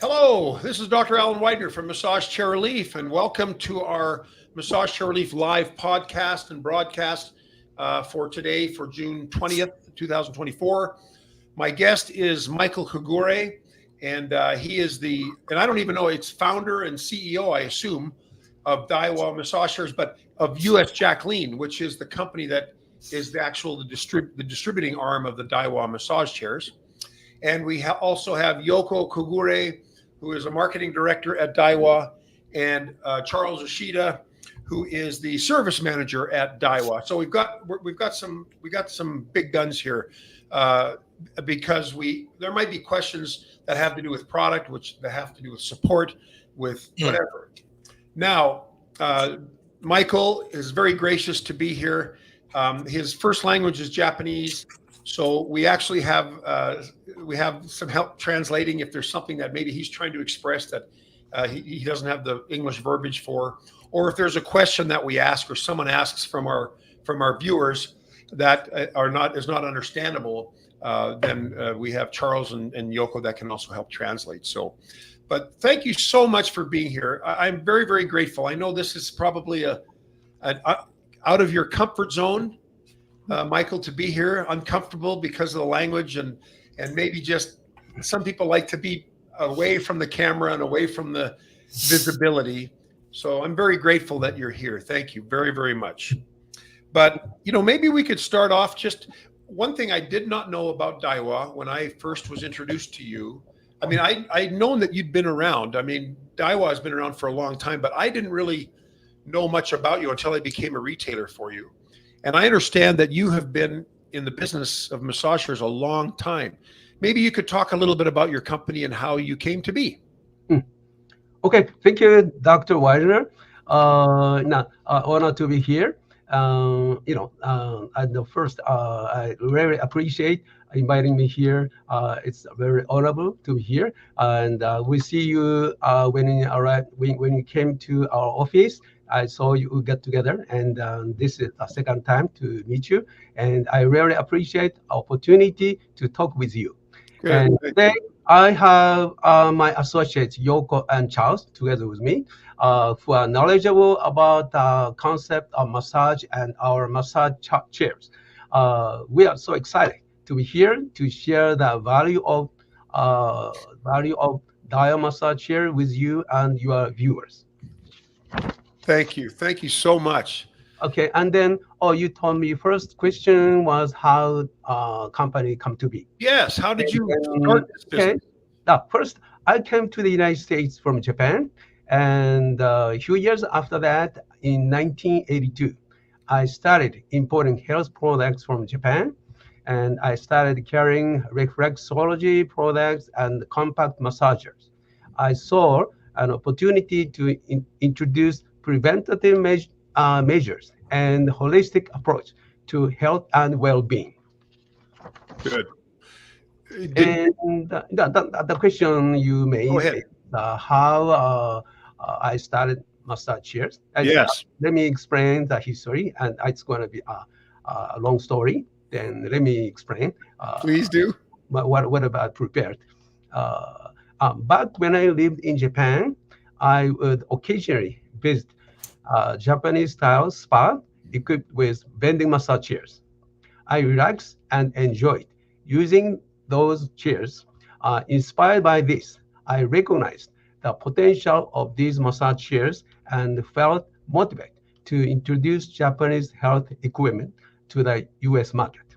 Hello, this is Dr. Alan Widener from Massage Chair Relief, and welcome to our Massage Chair Relief live podcast and broadcast for today, for June 20th, 2024. My guest is Michael Kogure, and he is and I don't even know, it's founder and CEO, I assume, of Daiwa Massage Chairs, but of USJaclean, which is the company that is the distributing arm of the Daiwa Massage Chairs. And we also have Yoko Kogure, who is a marketing director at Daiwa, and Charles Ishida, who is the service manager at Daiwa. So we've got some big guns here, because there might be questions that have to do with product, that have to do with support, with whatever. Now, Michael is very gracious to be here. His first language is Japanese. So we actually have some help translating if there's something that maybe he's trying to express that he doesn't have the English verbiage for, or if there's a question that we ask or someone asks from our viewers that is not understandable, then we have Charles and Yoko that can also help translate. So, but thank you so much for being here. I'm very, very grateful. I know this is probably an out of your comfort zone. Michael, to be here, uncomfortable because of the language, and maybe just some people like to be away from the camera and away from the visibility. So I'm very grateful that you're here. Thank you very, very much. But, maybe we could start off, just one thing I did not know about Daiwa when I first was introduced to you. I mean, I'd known that you'd been around. I mean, Daiwa has been around for a long time, but I didn't really know much about you until I became a retailer for you. And I understand that you have been in the business of massagers a long time. Maybe you could talk a little bit about your company and how you came to be. Okay, thank you, Dr. Widener. Honor to be here. At the first, I really appreciate inviting me here. It's very honorable to be here. And we see you when you came to our office. I saw you get together, and this is the second time to meet you. And I really appreciate the opportunity to talk with you. Good. And today I have my associates Yoko and Charles together with me, who are knowledgeable about the concept of massage and our massage chairs. We are so excited to be here to share the value of Daiwa massage chair with you and your viewers. Thank you. Thank you so much. Okay, and then, you told me first question was how company come to be. Yes, how did you start this business? Okay. Now, first, I came to the United States from Japan, and a few years after that, in 1982, I started importing health products from Japan, and I started carrying reflexology products and compact massagers. I saw an opportunity to introduce preventative measures and holistic approach to health and well-being. Good. And the question you made is how I started massage chairs. Yes. Let me explain the history, and it's going to be a long story. Then let me explain. Please do. What about prepared? But when I lived in Japan, I would occasionally visit Japanese-style spa equipped with vending massage chairs. I relaxed and enjoyed using those chairs. Inspired by this, I recognized the potential of these massage chairs and felt motivated to introduce Japanese health equipment to the US market.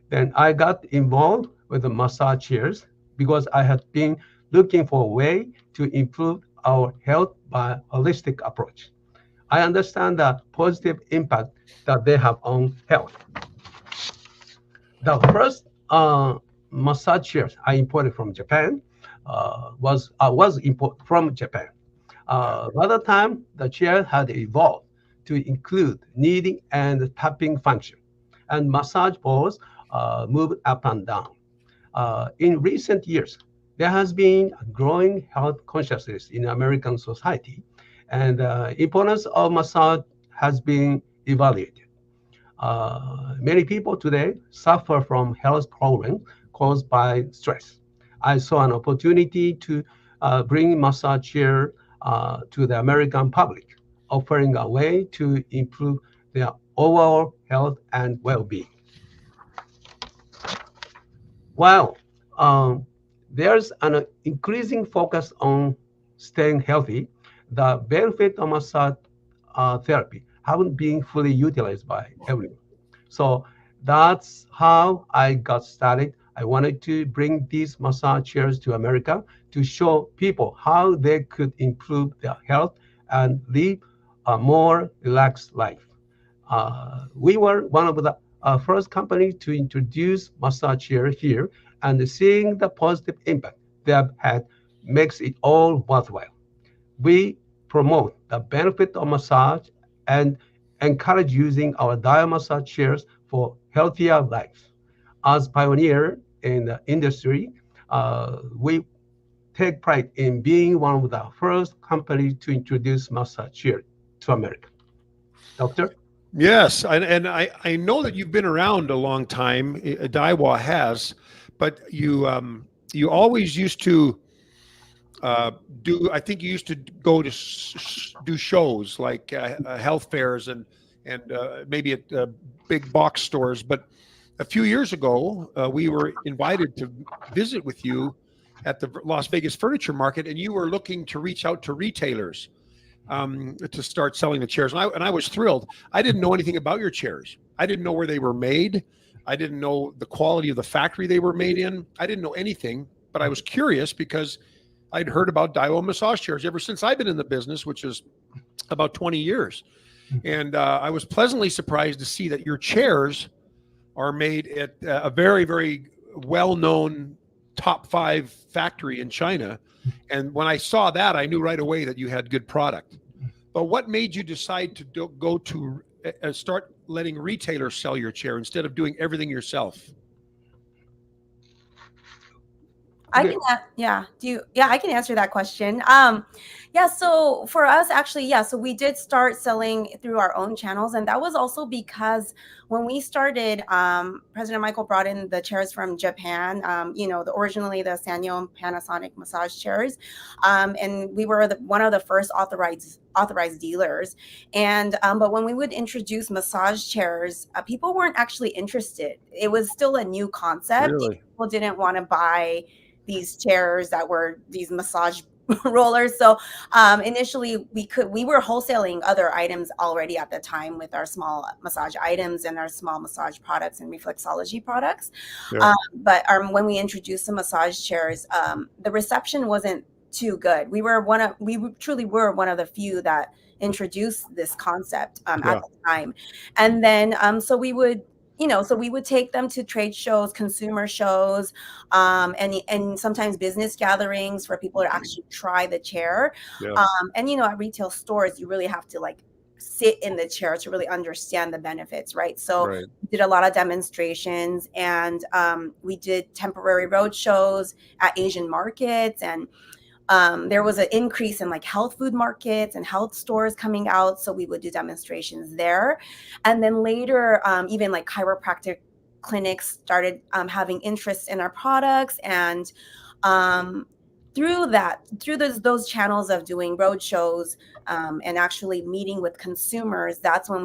Then I got involved with the massage chairs because I had been looking for a way to improve our health by holistic approach. I understand the positive impact that they have on health. The first massage chairs I imported from Japan was imported from Japan. By the time, the chair had evolved to include kneading and tapping function, and massage balls move up and down. In recent years, there has been a growing health consciousness in American society, and the importance of massage has been evaluated. Many people today suffer from health problems caused by stress. I saw an opportunity to bringing massage chair to the American public, offering a way to improve their overall health and well-being. While there's an increasing focus on staying healthy, the benefit of massage therapy haven't been fully utilized by everyone. So that's how I got started. I wanted to bring these massage chairs to America to show people how they could improve their health and live a more relaxed life. We were one of the first companies to introduce massage chair here, and seeing the positive impact they have had makes it all worthwhile. We promote the benefit of massage and encourage using our Daiwa massage chairs for healthier life. As pioneer in the industry, we take pride in being one of the first companies to introduce massage chair to America. Doctor? Yes, and I know that you've been around a long time. Daiwa has, but you always used to do. I think you used to go to do shows like health fairs and maybe at big box stores. But a few years ago, we were invited to visit with you at the Las Vegas Furniture Market, and you were looking to reach out to retailers to start selling the chairs. And I was thrilled. I didn't know anything about your chairs. I didn't know where they were made. I didn't know the quality of the factory they were made in. I didn't know anything, but I was curious because I'd heard about Daiwa massage chairs ever since I've been in the business, which is about 20 years. And I was pleasantly surprised to see that your chairs are made at a very, very well-known top 5 factory in China. And when I saw that, I knew right away that you had good product. But what made you decide to go to start letting retailers sell your chair instead of doing everything yourself? I can, I can answer that question. So for us, actually, so we did start selling through our own channels, and that was also because when we started, President Michael brought in the chairs from Japan. Originally the Sanyo Panasonic massage chairs, and we were one of the first authorized dealers. And but when we would introduce massage chairs, people weren't actually interested. It was still a new concept. Really? People didn't want to buy these chairs that were these massage rollers. So initially we were wholesaling other items already at the time with our small massage items and our small massage products and reflexology products. Yeah. But when we introduced the massage chairs, the reception wasn't too good. We truly were one of the few that introduced this concept at the time. And then so we would take them to trade shows, consumer shows, and sometimes business gatherings for people to actually try the chair. Yeah. And at retail stores, you really have to sit in the chair to really understand the benefits, right? So we did a lot of demonstrations, and we did temporary road shows at Asian markets, and there was an increase in health food markets and health stores coming out. So we would do demonstrations there. And then later, even chiropractic clinics started having interest in our products. And through those channels of doing road shows and actually meeting with consumers, that's when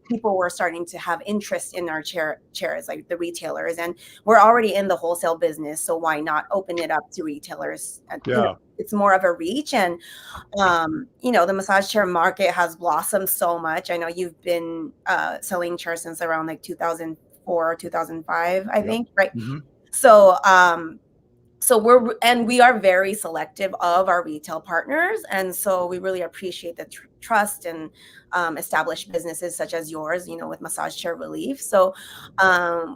people were starting to have interest in our chairs, like the retailers. And we're already in the wholesale business, so why not open it up to retailers? It's more of a reach. And the massage chair market has blossomed so much. I know you've been selling chairs since around 2004 or 2005, I think, right? Mm-hmm. So we are very selective of our retail partners, and so we really appreciate the trust and established businesses such as yours, with Massage Chair Relief. So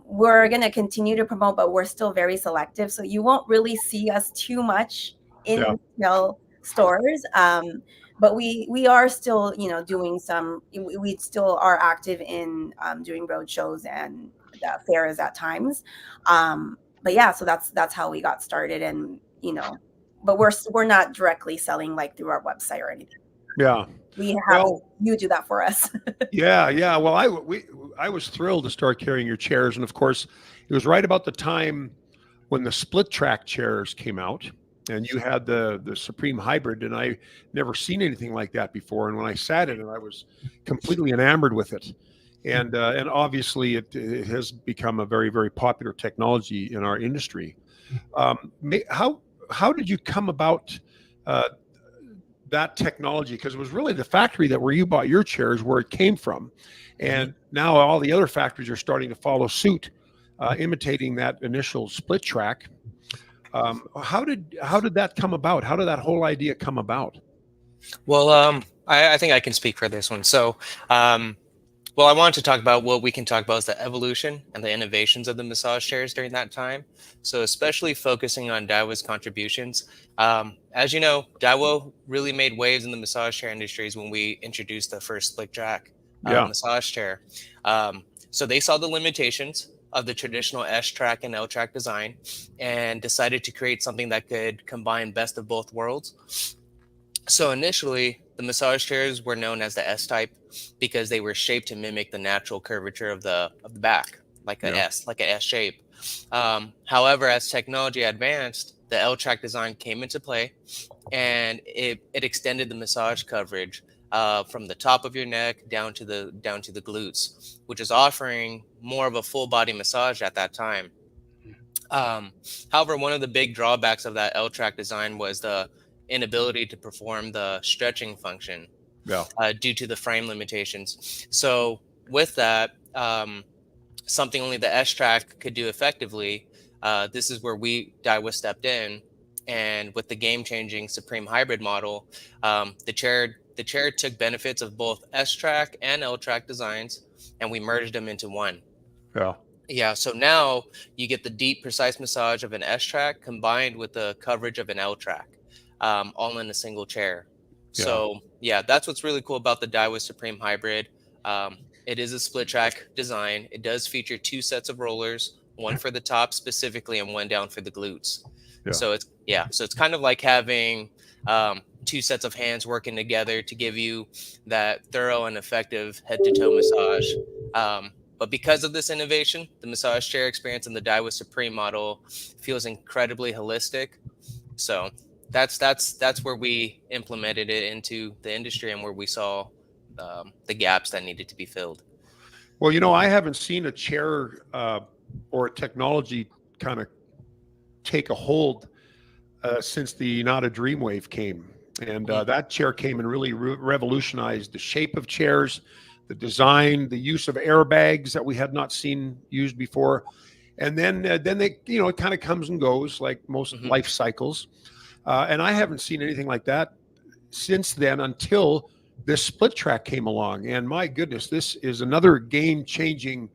we're going to continue to promote, but we're still very selective. So you won't really see us too much in retail stores, but we are still, doing we still are active in doing road shows and fairs at times. But so that's how we got started, and but we're not directly selling through our website or anything. Yeah, we have you do that for us. Yeah. Well, I was thrilled to start carrying your chairs, and of course, it was right about the time when the split track chairs came out, and you had the Supreme Hybrid, and I never seen anything like that before. And when I sat in it, I was completely enamored with it. And obviously it has become a very, very popular technology in our industry. How did you come about that technology? Because it was really the factory that where you bought your chairs where it came from, and now all the other factories are starting to follow suit, imitating that initial split track. How did that come about? How did that whole idea come about? Well, I think I can speak for this one. So, well, I wanted to talk about what we can talk about is the evolution and the innovations of the massage chairs during that time. So especially focusing on Daiwa's contributions. As you know, Daiwa really made waves in the massage chair industries when we introduced the first split track massage chair. So they saw the limitations of the traditional S-track and L-track design and decided to create something that could combine best of both worlds. So initially, the massage chairs were known as the S-type because they were shaped to mimic the natural curvature of the back, like an S, like an S shape. However, as technology advanced, the L-track design came into play, and it extended the massage coverage from the top of your neck down to the glutes, which is offering more of a full body massage at that time. However, one of the big drawbacks of that L-track design was the inability to perform the stretching function due to the frame limitations. So with that, something only the S-track could do effectively, this is where Daiwa stepped in, and with the game-changing Supreme Hybrid model, the chair took benefits of both S-track and L-track designs, and we merged them into one. Yeah, so now you get the deep, precise massage of an S-track combined with the coverage of an L-track, all in a single chair. So yeah, that's what's really cool about the Daiwa Supreme Hybrid. It is a split track design. It does feature 2 sets of rollers, one for the top specifically and one down for the glutes. So it's kind of like having 2 sets of hands working together to give you that thorough and effective head to toe massage. But because of this innovation, the massage chair experience in the Daiwa Supreme model feels incredibly holistic. So that's where we implemented it into the industry and where we saw the gaps that needed to be filled. Well, you know, I haven't seen a chair or a technology kind of take a hold since the Not a Dreamwave came. And that chair came and really revolutionized the shape of chairs, the design, the use of airbags that we had not seen used before. And then they, you know, it kind of comes and goes like most life cycles. And I haven't seen anything like that since then until this split track came along. And my goodness, this is another game-changing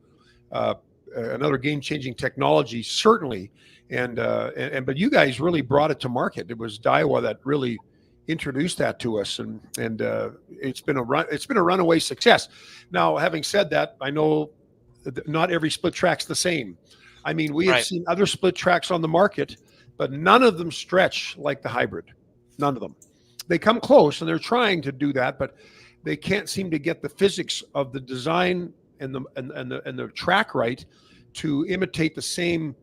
technology, certainly. And but you guys really brought it to market. It was Daiwa that really introduced that to us, and it's been a runaway success. Now, having said that, I know that not every split track's the same. I mean, we have seen other split tracks on the market, but none of them stretch like the hybrid. None of them. They come close, and they're trying to do that, but they can't seem to get the physics of the design and the track right to imitate the same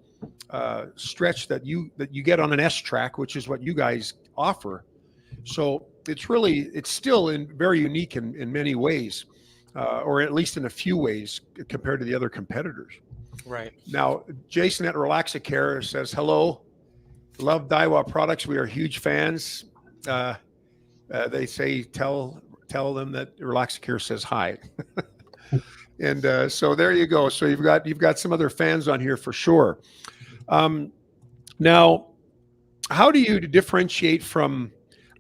stretch that you get on an S track, which is what you guys offer. So it's still very unique in many ways, or at least in a few ways compared to the other competitors. Right. Now, Jason at Relaxacare says, hello, love Daiwa products. We are huge fans. They say, tell them that Relaxacare says hi. And so there you go. So you've got some other fans on here for sure. Now, how do you differentiate from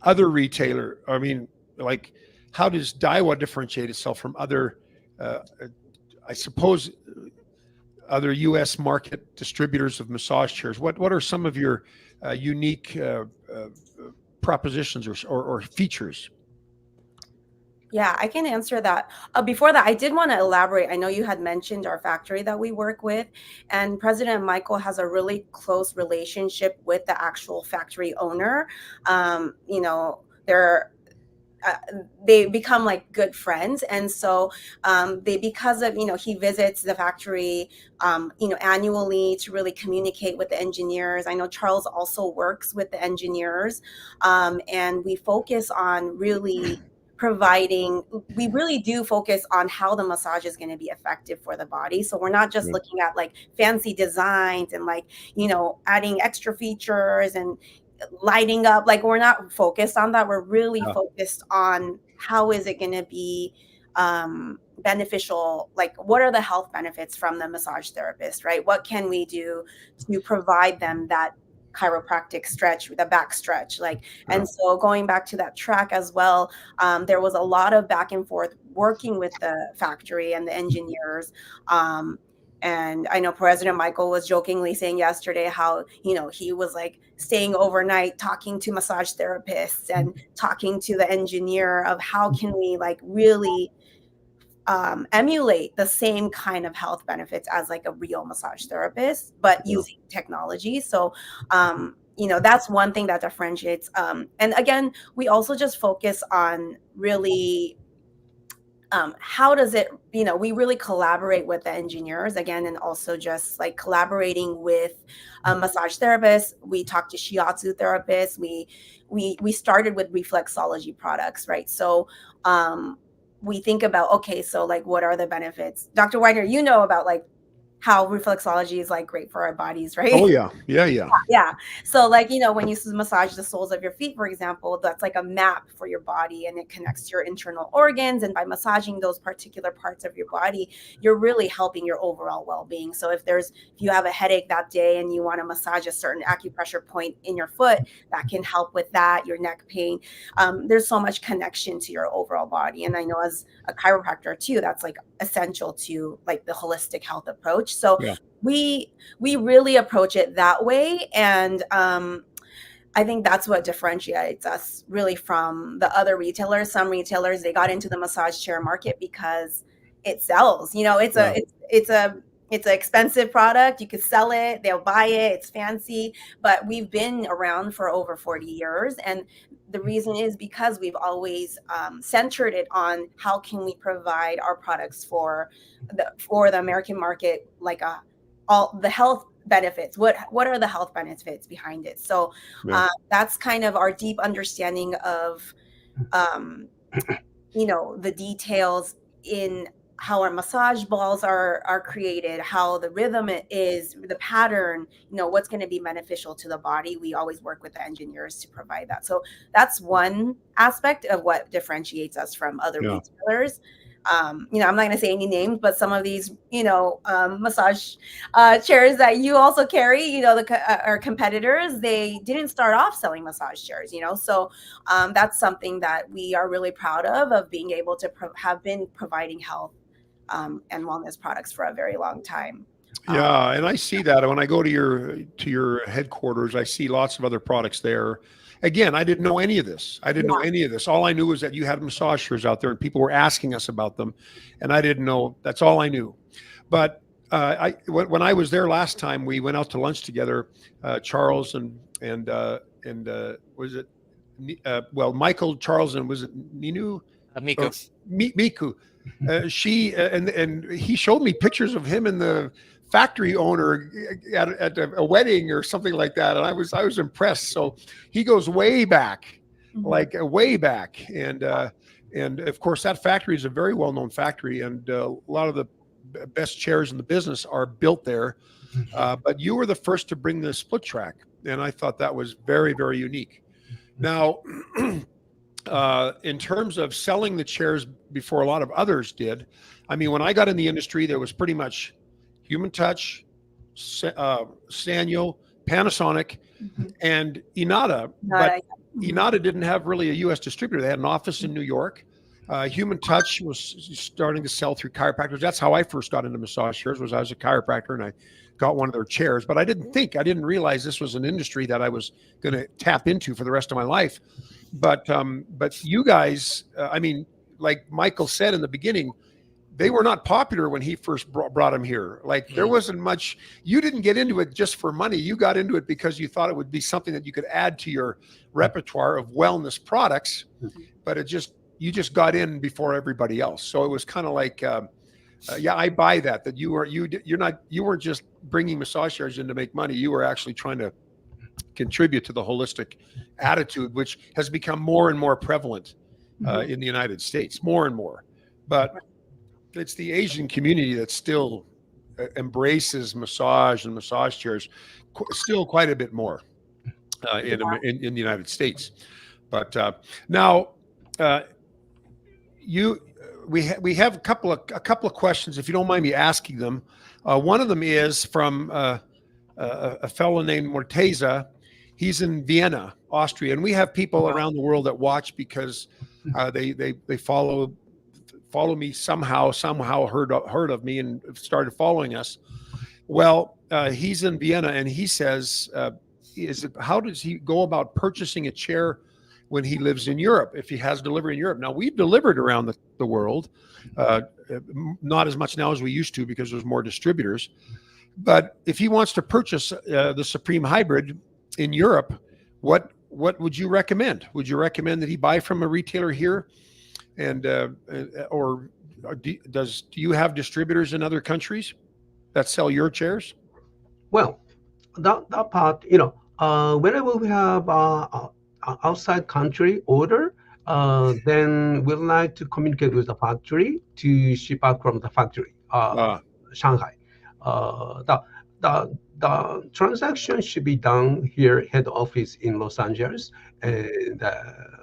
other retailer? I mean, like, how does Daiwa differentiate itself from other, I suppose, other U.S. market distributors of massage chairs? What are some of your unique propositions or features? Yeah, I can answer that. Before that, I did want to elaborate. I know you had mentioned our factory that we work with, and President Michael has a really close relationship with the actual factory owner. You know, they become like good friends. And so because of, he visits the factory, annually to really communicate with the engineers. I know Charles also works with the engineers, and we focus on really we really do focus on how the massage is going to be effective for the body. So we're not just looking at like fancy designs and like, adding extra features and lighting up. Like, we're not focused on that. We're really focused on how is it going to be beneficial. Like, what are the health benefits from the massage therapist, right? What can we do to provide them that chiropractic stretch, the back stretch, and so going back to that track as well, there was a lot of back and forth working with the factory and the engineers. And I know President Michael was jokingly saying yesterday how, he was like staying overnight talking to massage therapists and talking to the engineer of how can we like really emulate the same kind of health benefits as like a real massage therapist, but using technology. So, that's one thing that differentiates. And again, we also just focus on really how does it, we really collaborate with the engineers again, and also just like collaborating with massage therapists. We talk to shiatsu therapists. We started with reflexology products, right? So, we think about, okay, so like, what are the benefits? Dr. Widener, about like how reflexology is like great for our bodies, right? Oh yeah. Yeah. So like, when you massage the soles of your feet, for example, that's like a map for your body and it connects to your internal organs. And by massaging those particular parts of your body, you're really helping your overall well-being. So if you have a headache that day and you want to massage a certain acupressure point in your foot, that can help with that, your neck pain. There's so much connection to your overall body. And I know as a chiropractor too, that's like essential to like the holistic health approach. So we really approach it that way. And I think that's what differentiates us really from the other retailers. Some retailers, they got into the massage chair market because it sells. It's an expensive product. You could sell it, they'll buy it, it's fancy, but we've been around for over 40 years. And the reason is because we've always centered it on how can we provide our products for the American market, like all the health benefits. What are the health benefits behind it? So that's kind of our deep understanding of, the details in how our massage balls are created, how the rhythm is, the pattern, what's going to be beneficial to the body. We always work with the engineers to provide that. So that's one aspect of what differentiates us from other retailers. I'm not going to say any names, but some of these, massage chairs that you also carry, our competitors, they didn't start off selling massage chairs, so that's something that we are really proud of being able to have been providing health and wellness products for a very long time. Yeah, and I see that when I go to your headquarters, I see lots of other products there. Again, I didn't know any of this. All I knew was that you had massage chairs out there and people were asking us about them, and I didn't know. That's all I knew. But when I was there last time, we went out to lunch together. Charles and was it Michael, Charles, and was it Ninu? Miku. Miku. She and he showed me pictures of him and the factory owner at a wedding or something like that, and I was impressed. So he goes way back, way back, and of course that factory is a very well-known factory, and a lot of the best chairs in the business are built there. But you were the first to bring the split track, and I thought that was very, very unique. Now, in terms of selling the chairs before a lot of others did, I mean, when I got in the industry, there was pretty much Human Touch, Sanyo, Panasonic, and Inada. But Inada didn't have really a U.S. distributor. They had an office in New York. Human Touch was starting to sell through chiropractors. That's how I first got into massage chairs. I was a chiropractor and I got one of their chairs. But I didn't realize this was an industry that I was going to tap into for the rest of my life. But you guys, I mean, like Michael said in the beginning, they were not popular when he first brought them here. Like there wasn't much. You didn't get into it just for money. You got into it because you thought it would be something that you could add to your repertoire of wellness products. But it just you just got in before everybody else. So it was kind of like, yeah, I buy that you weren't just bringing massage chairs in to make money. You were actually trying to contribute to the holistic attitude, which has become more and more prevalent in the United States, more and more. But it's the Asian community that still embraces massage and massage chairs still quite a bit more in the United States. But now we have a couple of questions, if you don't mind me asking them. One of them is from a fellow named Morteza. He's in Vienna, Austria, and we have people around the world that watch because they follow me somehow heard of me and started following us. Well, he's in Vienna, and he says, how does he go about purchasing a chair when he lives in Europe, if he has delivery in Europe? Now, we've delivered around the world, not as much now as we used to because there's more distributors. But if he wants to purchase the Supreme Hybrid in Europe, what would you recommend? Would you recommend that he buy from a retailer here, or do you have distributors in other countries that sell your chairs? Well, that part, whenever we have outside country order, then we'd like to communicate with the factory to ship out from the factory, Shanghai. The transaction should be done here, head office in Los Angeles, and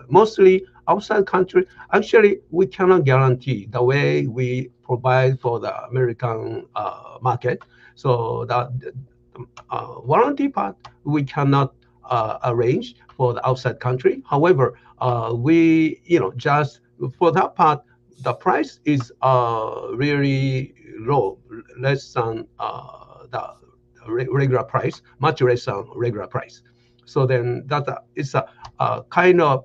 mostly outside country. Actually, we cannot guarantee the way we provide for the American market. So the warranty part we cannot arrange for the outside country. However, we just for that part, the price is really low, less than the regular price, much less than regular price. So then that is a kind of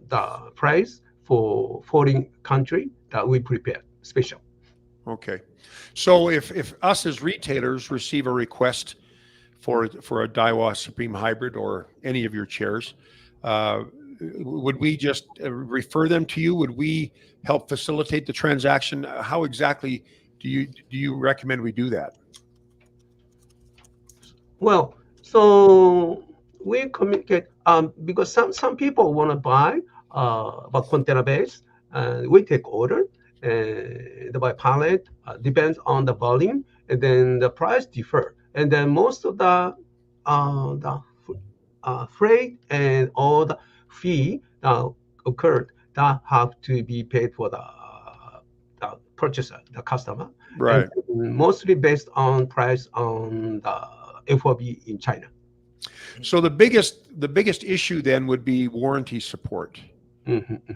the price for foreign country that we prepare special. Okay, so if us as retailers receive a request for a Daiwa Supreme Hybrid or any of your chairs, would we just refer them to you? Would we help facilitate the transaction? How exactly do you recommend we do that? Well, so we communicate because some people want to buy about container base, and we take order. The by pallet depends on the volume, and then the price differ. And then most of the freight and all the fee occurred that have to be paid for the purchaser, the customer. Right. And mostly based on price on the FOB in China. So the biggest issue then would be warranty support.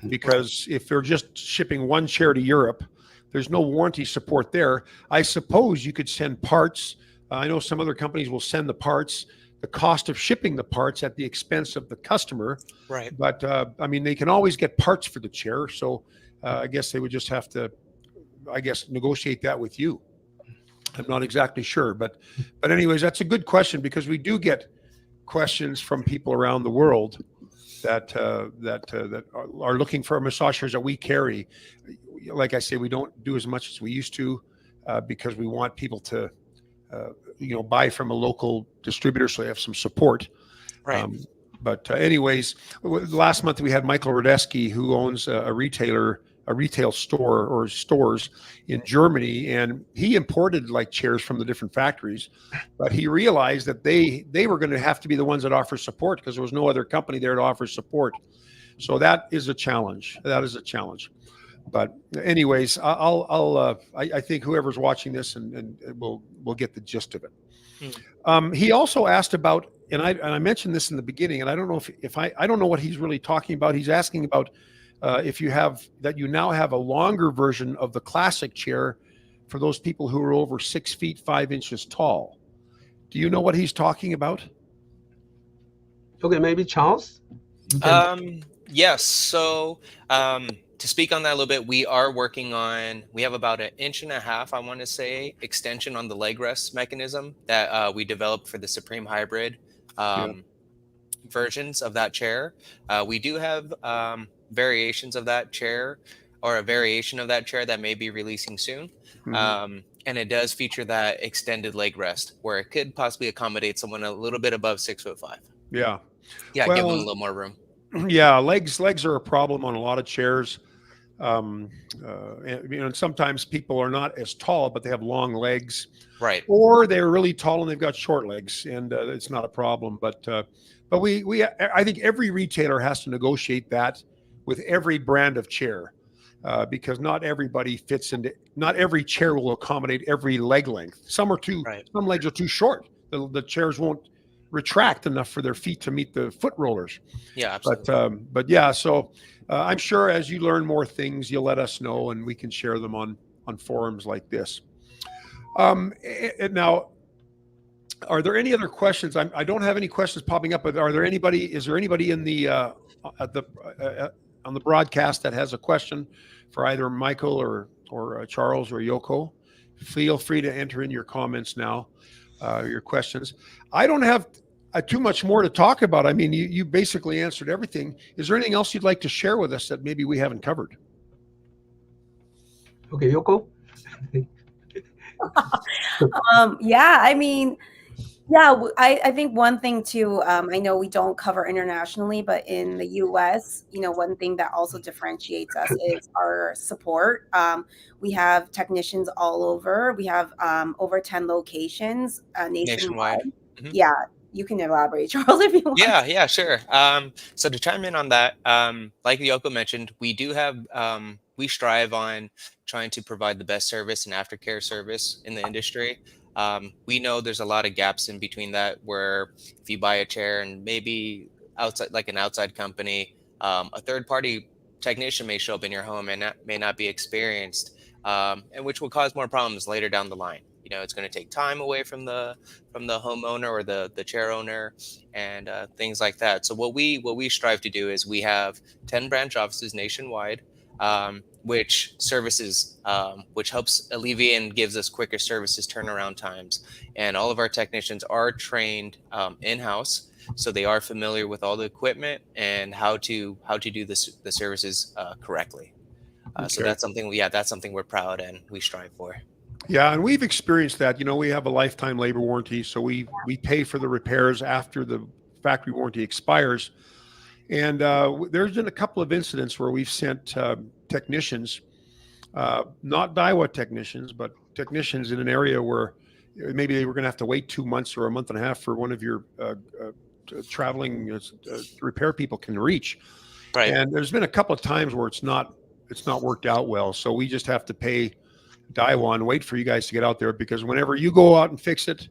Because if they're just shipping one chair to Europe, there's no warranty support there. I suppose you could send parts. I know some other companies will send the parts, the cost of shipping the parts at the expense of the customer. Right. But I mean, they can always get parts for the chair. So I guess they would just have to, negotiate that with you. I'm not exactly sure, but anyways, that's a good question, because we do get questions from people around the world that are looking for massage chairs that we carry. Like I say, we don't do as much as we used to because we want people to buy from a local distributor, so they have some support. Right. But anyways, last month we had Michael Radeski, who owns a retail store or stores in Germany, and he imported like chairs from the different factories, but he realized that they were going to have to be the ones that offer support because there was no other company there to offer support. So that is a challenge. But anyways, I think whoever's watching this and will get the gist of it. He also asked about, and I mentioned this in the beginning, and I don't know if I don't know what he's really talking about. He's asking about if you now have a longer version of the classic chair for those people who are over 6 feet 5 inches tall. Do you know what he's talking about? Okay, maybe Charles. Yes. So to speak on that a little bit, we are working on. We have about 1.5 inches, I want to say, extension on the leg rest mechanism that we developed for the Supreme Hybrid versions of that chair. We do have variations of that chair, or a variation of that chair that may be releasing soon. And it does feature that extended leg rest where it could possibly accommodate someone a little bit above 6'5". Yeah. Yeah, Well, give them a little more room. Yeah, legs are a problem on a lot of chairs. And, and sometimes people are not as tall, but they have long legs, Right. or they're really tall and they've got short legs, and it's not a problem. But I think every retailer has to negotiate that with every brand of chair, because not everybody fits into. Not every chair will accommodate every leg length. Some legs are too short. The chairs won't retract enough for their feet to meet the foot rollers. Yeah, absolutely. But yeah, so I'm sure as you learn more things, you'll let us know, and we can share them on forums like this. Now, are there any other questions? I don't have any questions popping up, but is there anybody in the on the broadcast that has a question for either Michael or Charles or Yoko? Feel free to enter in your comments now, your questions. I don't have too much more to talk about. I mean, you basically answered everything. Is there anything else you'd like to share with us that maybe we haven't covered? Okay, Yoko. Yeah, I mean, I think one thing too, I know we don't cover internationally, but in the US, one thing that also differentiates us is our support. We have technicians all over. We have over 10 locations nationwide. Mm-hmm. Yeah, you can elaborate, Charles, if you want. Yeah, sure. So to chime in on that, like Yoko mentioned, we strive on trying to provide the best service and aftercare service in the industry. We know there's a lot of gaps in between that, where if you buy a chair and maybe an outside company, a third party technician may show up in your home and may not be experienced, and which will cause more problems later down the line. It's going to take time away from the homeowner or the chair owner, and things like that. So what we strive to do is we have 10 branch offices nationwide, which helps alleviate and gives us quicker services turnaround times. And all of our technicians are trained in-house, so they are familiar with all the equipment and how to do the services correctly. Okay. So that's something we're proud and we strive for. Yeah, and we've experienced that. We have a lifetime labor warranty, so we pay for the repairs after the factory warranty expires. And there's been a couple of incidents where we've sent technicians, not Daiwa technicians, but technicians in an area where maybe they were going to have to wait 2 months or a month and a half for one of your traveling repair people can reach. Right. And there's been a couple of times where it's not worked out well, so we just have to pay Daiwa and wait for you guys to get out there, because whenever you go out and fix it,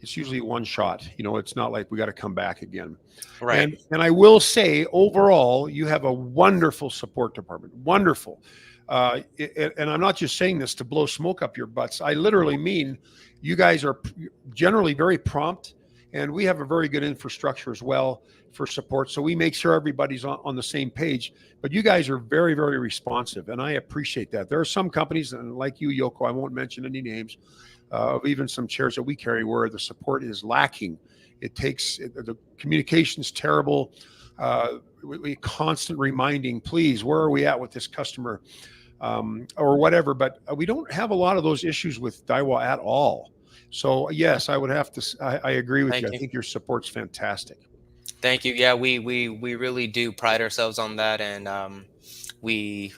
it's usually one shot. It's not like we got to come back again. Right. And I will say, overall, you have a wonderful support department. Wonderful. And I'm not just saying this to blow smoke up your butts. I literally mean you guys are generally very prompt, and we have a very good infrastructure as well for support. So we make sure everybody's on the same page. But you guys are very, very responsive, and I appreciate that. There are some companies, and like you, Yoko, I won't mention any names, of even some chairs that we carry where the support is lacking. The communication's terrible. We constant reminding, please, where are we at with this customer, or whatever. But we don't have a lot of those issues with Daiwa at all. So yes, I would have to. I agree with you. I think your support's fantastic. Thank you. Yeah, we really do pride ourselves on that, and we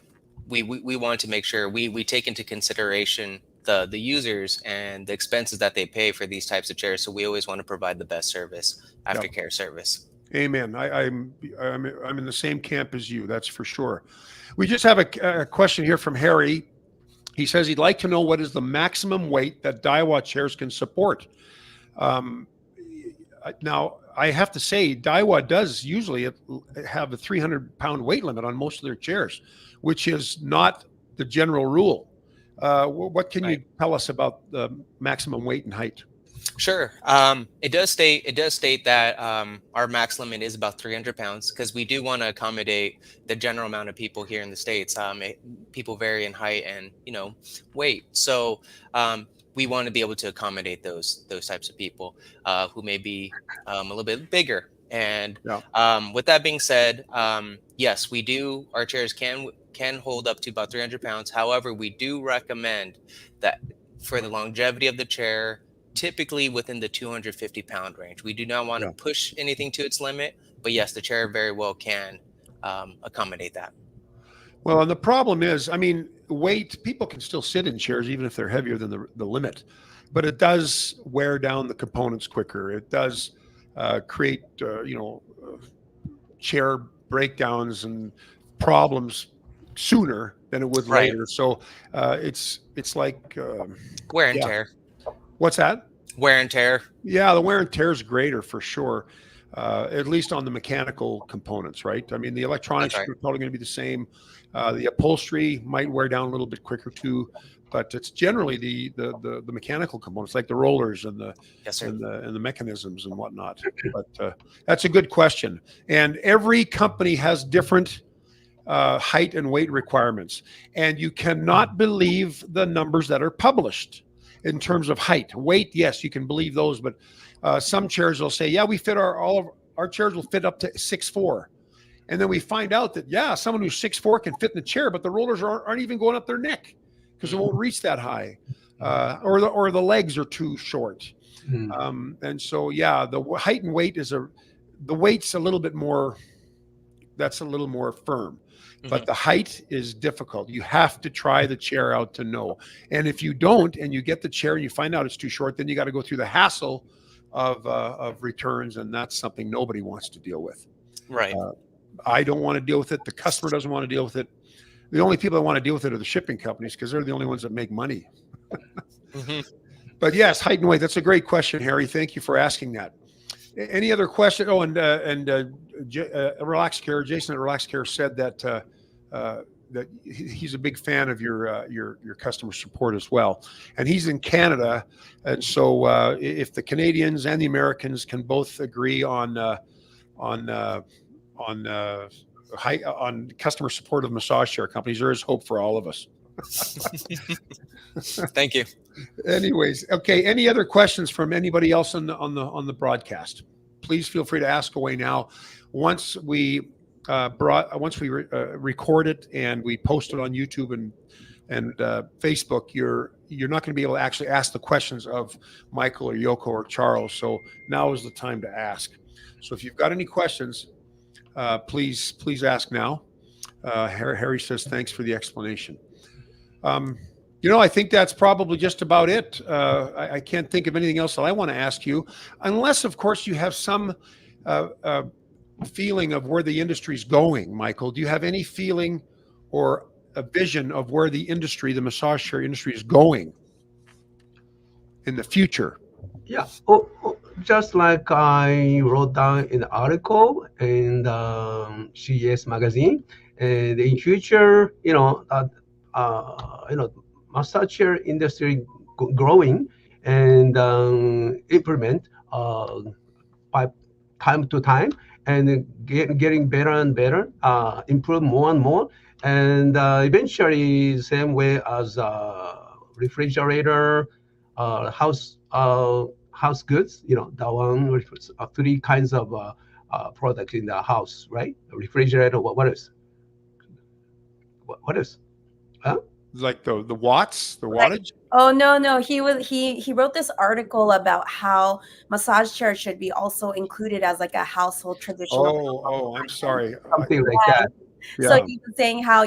want to make sure we take into consideration the users and the expenses that they pay for these types of chairs. So we always want to provide the best service, aftercare service. Amen. I'm in the same camp as you. That's for sure. We just have a question here from Harry. He says he'd like to know what is the maximum weight that Daiwa chairs can support. Now, I have to say, Daiwa does usually have a 300-pound weight limit on most of their chairs, which is not the general rule. What can you tell us about the maximum weight and height? Sure. It does state that our max limit is about 300 pounds, because we do want to accommodate the general amount of people here in the States. People vary in height and weight, so we want to be able to accommodate those types of people who may be a little bit bigger And with that being said, yes, we do. Our chairs can hold up to about 300 pounds. However, we do recommend that for the longevity of the chair, typically within the 250-pound range. We do not want to push anything to its limit, but yes, the chair very well can accommodate that. Well, and the problem is, I mean, weight, people can still sit in chairs even if they're heavier than the limit, but it does wear down the components quicker. It does create, chair breakdowns and problems sooner than it would later. So it's like wear and tear. What's that? Wear and tear. Yeah, the wear and tear is greater for sure. At least on the mechanical components, right? I mean, the electronics are probably going to be the same. The upholstery might wear down a little bit quicker too, but it's generally the mechanical components like the rollers and the mechanisms and whatnot. But that's a good question. And every company has different height and weight requirements, and you cannot believe the numbers that are published in terms of height. Weight, yes, you can believe those, but some chairs will say, yeah, we fit all of our chairs will fit up to 6'4". And then we find out that, someone who's 6'4" can fit in the chair, but the rollers aren't even going up their neck because it won't reach that high. Or the legs are too short. And so, the height and weight the weight's a little bit more, that's a little more firm. But the height is difficult. You have to try the chair out to know. And if you don't, and you get the chair and you find out it's too short, then you got to go through the hassle of returns, and that's something nobody wants to deal with. Right. I don't want to deal with it. The customer doesn't want to deal with it. The only people that want to deal with it are the shipping companies because they're the only ones that make money. But yes, height and weight. That's a great question, Harry. Thank you for asking that. Any other question? Oh, Relax Care, Jason at Relax Care said that that he's a big fan of your customer support as well, and he's in Canada, and so if the Canadians and the Americans can both agree on customer support of massage chair companies, there is hope for all of us. Thank you. Anyways, okay. Any other questions from anybody else on the broadcast? Please feel free to ask away now. Once we record it and we post it on YouTube and Facebook, you're not going to be able to actually ask the questions of Michael or Yoko or Charles. So now is the time to ask. So if you've got any questions, please ask now. Harry says thanks for the explanation. I think that's probably just about it. I can't think of anything else that I want to ask you, unless, of course, you have some feeling of where the industry is going. Michael, do you have any feeling or a vision of where the massage chair industry is going in the future? Yeah. Just like I wrote down in the article in the CES magazine, and in future, massage chair industry growing and implement by time to time and getting better and better, improve more and more, and eventually same way as refrigerator, house goods. That one with 3 kinds of products in the house, right? A refrigerator. What is? What is? Huh? Like the watts, the wattage? Oh no. He wrote this article about how massage chairs should be also included as like a household traditional. Oh, I'm sorry. Something like that. Yeah. So he was saying how,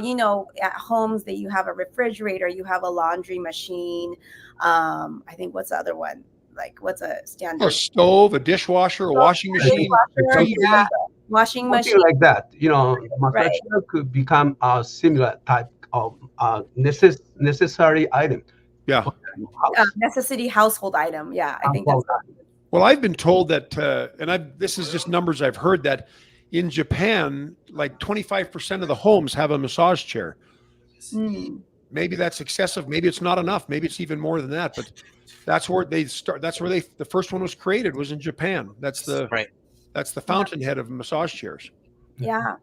at homes that you have a refrigerator, you have a laundry machine. I think what's the other one? Like what's a standard? A stove, a dishwasher, a washing machine. Washing machine. Something like that. Massage chair could become a similar type of necessary item. Yeah. Necessity household item. Yeah, I think that's. Well, I've been told that, this is just numbers I've heard, that in Japan, like 25% of the homes have a massage chair. Maybe that's excessive. Maybe it's not enough. Maybe it's even more than that. But that's where they start. That's where the first one was created, was in Japan. That's the fountainhead of massage chairs. Yeah.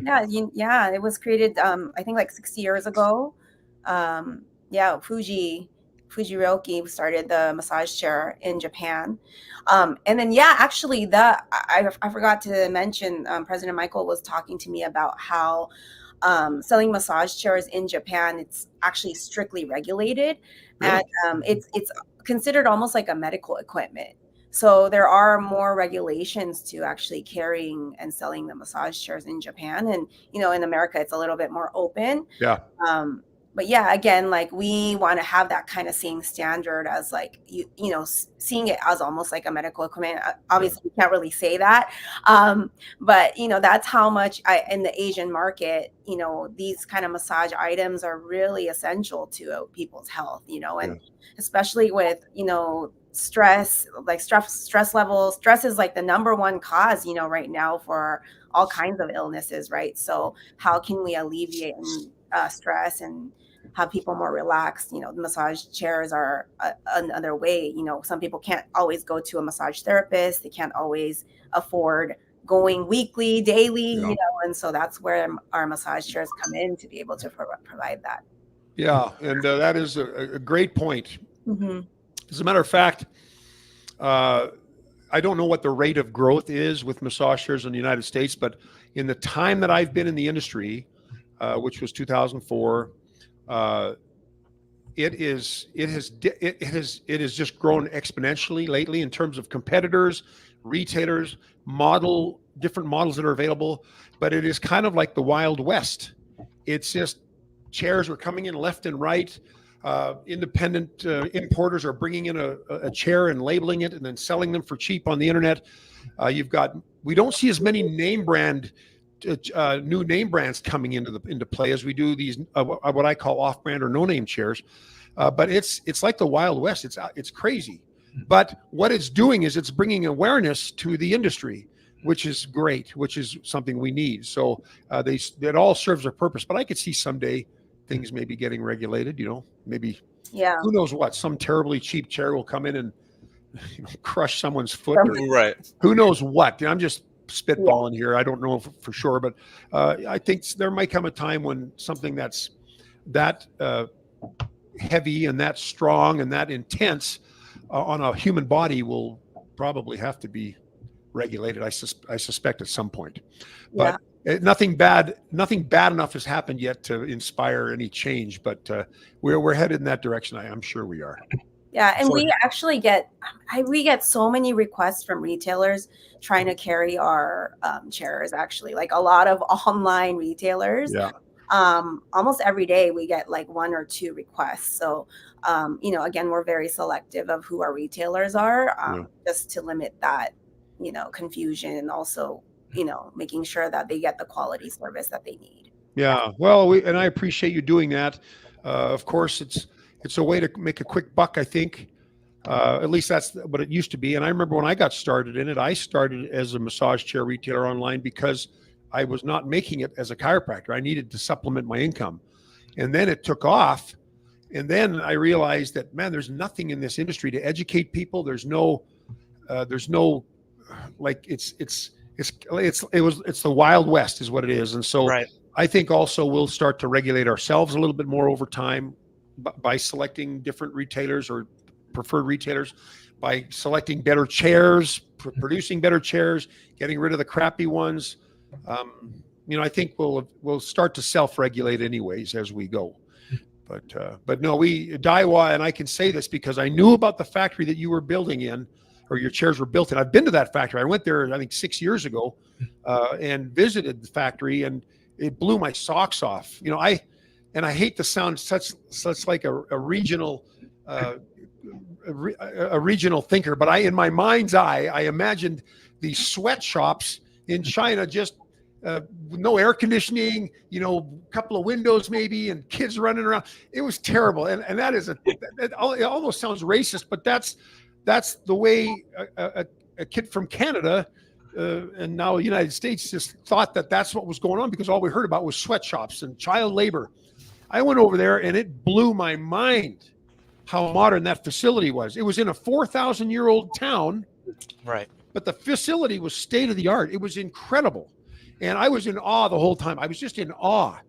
It was created, I think like 60 years ago. Fuji Fujiroki started the massage chair in Japan. And then, actually, I forgot to mention, President Michael was talking to me about how selling massage chairs in Japan, it's actually strictly regulated. Really? And it's considered almost like a medical equipment. So there are more regulations to actually carrying and selling the massage chairs in Japan. And, in America, it's a little bit more open. Yeah. But again, like, we want to have that kind of same standard as, like, seeing it as almost like a medical equipment. Obviously, we can't really say that. But, that's how much in the Asian market, these kind of massage items are really essential to people's health, and especially with, stress levels. Stress is like the number one cause, right now for all kinds of illnesses, right? So how can we alleviate stress and have people more relaxed? The massage chairs are another way. Some people can't always go to a massage therapist. They can't always afford going weekly, daily, and so that's where our massage chairs come in to be able to provide that. Yeah, and that is a great point. Mm-hmm. As a matter of fact, I don't know what the rate of growth is with massage chairs in the United States, but in the time that I've been in the industry, which was 2004, it has just grown exponentially lately in terms of competitors, retailers, different models that are available. But it is kind of like the Wild West. It's just chairs are coming in left and right. Independent importers are bringing in a chair and labeling it and then selling them for cheap on the internet. We don't see as many new name brands coming into play as we do these what I call off-brand or no-name chairs. But it's like the Wild West. It's crazy. But what it's doing is it's bringing awareness to the industry, which is great, which is something we need. So it all serves a purpose. But I could see someday things may be getting regulated, maybe, who knows what, some terribly cheap chair will come in and crush someone's foot. Right. Who knows what? I'm just spitballing here. I don't know for sure, but I think there might come a time when something that's that heavy and that strong and that intense on a human body will probably have to be regulated. I suspect at some point. But nothing bad enough has happened yet to inspire any change, but we're headed in that direction. I'm sure we are. Yeah, and we actually get so many requests from retailers trying to carry our chairs. Actually, like a lot of online retailers. Yeah. Almost every day we get like 1 or 2 requests. So, again, we're very selective of who our retailers are, just to limit that, confusion, and also, making sure that they get the quality service that they need. Yeah. Well, and I appreciate you doing that. Of course, it's a way to make a quick buck, I think. At least that's what it used to be. And I remember when I got started in it, I started as a massage chair retailer online because I was not making it as a chiropractor. I needed to supplement my income. And then it took off. And then I realized that, man, there's nothing in this industry to educate people. There's no like it's the Wild West is what it is. And so I think also we'll start to regulate ourselves a little bit more over time by selecting different retailers or preferred retailers, by selecting better chairs, producing better chairs, getting rid of the crappy ones. I think we'll start to self-regulate anyways as we go. But no, Daiwa, and I can say this because I knew about the factory that you were building in, or your chairs were built in. I've been to that factory. I went there, I think 6 years ago, and visited the factory, and it blew my socks off. I hate to sound such like a regional thinker, but in my mind's eye, I imagined these sweatshops in China, just no air conditioning, a couple of windows maybe, and kids running around. It was terrible, and that is it almost sounds racist, but that's the way a kid from Canada and now the United States just thought that that's what was going on, because all we heard about was sweatshops and child labor. I went over there and it blew my mind how modern that facility was. It was in a 4,000-year-old town, right? But the facility was state of the art. It was incredible, and I was in awe the whole time. I was just in awe,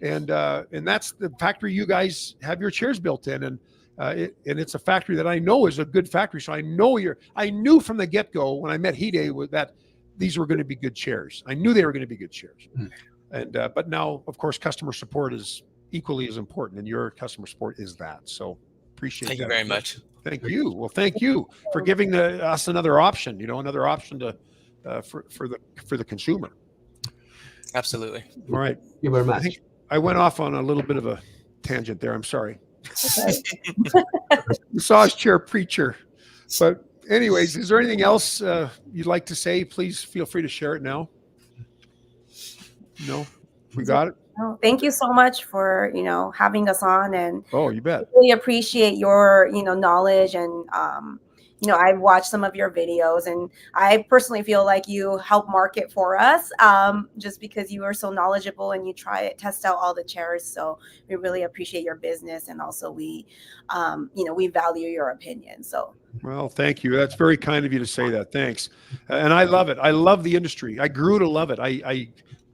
and that's the factory you guys have your chairs built in. And and it's a factory that I know is a good factory. So I knew from the get-go when I met Hide that these were going to be good chairs. I knew they were going to be good chairs. And but now, of course, customer support is equally as important, and your customer support is that. So appreciate that. Thank you very much. Thank you. Well, thank you for giving us another option. Another option to for the consumer. Absolutely. All right. Thank you very much. I went off on a little bit of a tangent there. I'm sorry. Massage chair preacher. But anyways, is there anything else you'd like to say? Please feel free to share it now. No, we got it. Oh, thank you so much for having us on, and you bet. Really appreciate your knowledge, and I've watched some of your videos, and I personally feel like you help market for us, just because you are so knowledgeable and you test out all the chairs. So we really appreciate your business, and also we value your opinion. So. Well, thank you. That's very kind of you to say that. Thanks. And I love it. I love the industry. I grew to love it. I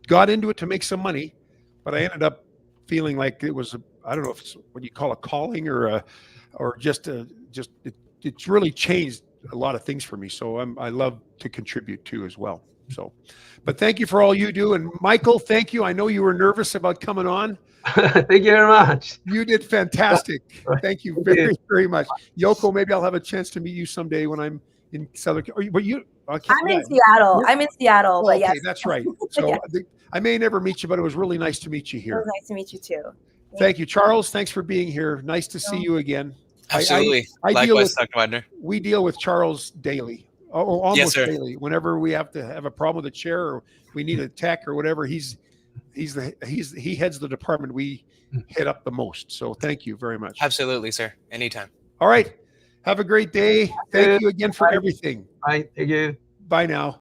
got into it to make some money, but I ended up feeling like it was, I don't know if it's what you call a calling or it's really changed a lot of things for me. So I love to contribute too as well. So, but thank you for all you do. And Michael, thank you. I know you were nervous about coming on. Thank you very much. You did fantastic. Thank you very, very much. Yoko, maybe I'll have a chance to meet you someday when I'm in Southern. But I'm in Seattle. But yes. Okay, that's right. So yeah. I may never meet you, but it was really nice to meet you here. It was nice to meet you too. Thank you, Charles. Thanks for being here. Nice to see you again. Absolutely. Likewise, Dr. Widener. We deal with Charles daily. Almost daily. Whenever we have to have a problem with a chair or we need a tech or whatever, he heads the department we head up the most. So thank you very much. Absolutely, sir. Anytime. All right. Have a great day. Thank you again for everything. Bye. Thank you. Bye now.